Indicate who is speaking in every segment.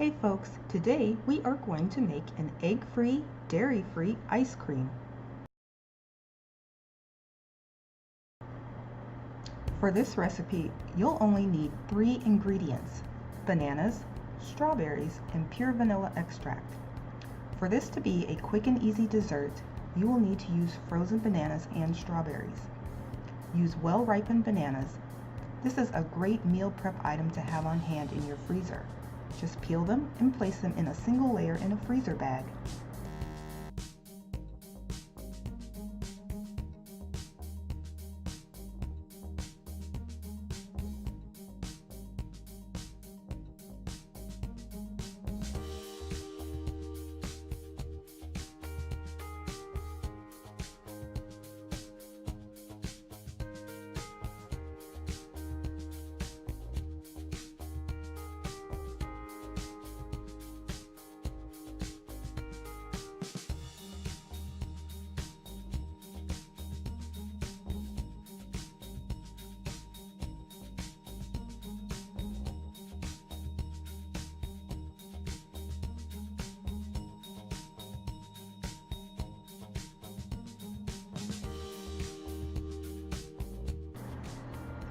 Speaker 1: Hey folks, today we are going to make an egg-free, dairy-free ice cream. For this recipe, you'll only need 3 ingredients: bananas, strawberries, and pure vanilla extract. For this to be a quick and easy dessert, you will need to use frozen bananas and strawberries. Use well-ripened bananas. This is a great meal prep item to have on hand in your freezer. Just peel them and place them in a single layer in a freezer bag.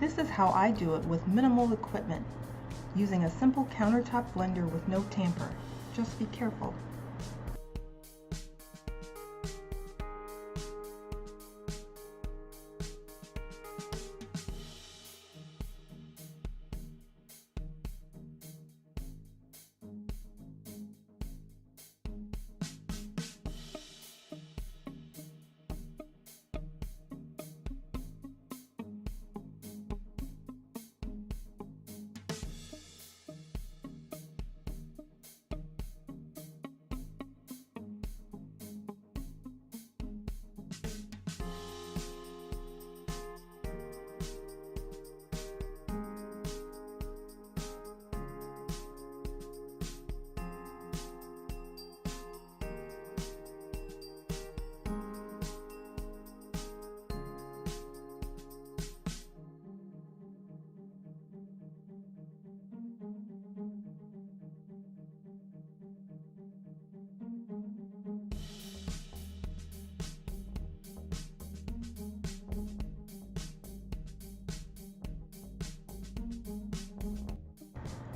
Speaker 1: This is how I do it with minimal equipment, using a simple countertop blender with no tamper. Just be careful.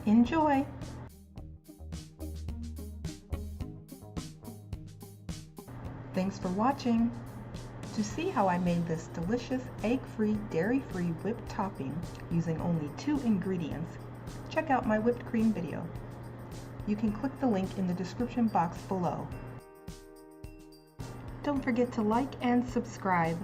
Speaker 1: Enjoy! Thanks for watching! To see how I made this delicious egg-free, dairy-free whipped topping using only 2 ingredients, check out my whipped cream video. You can click the link in the description box below. Don't forget to like and subscribe.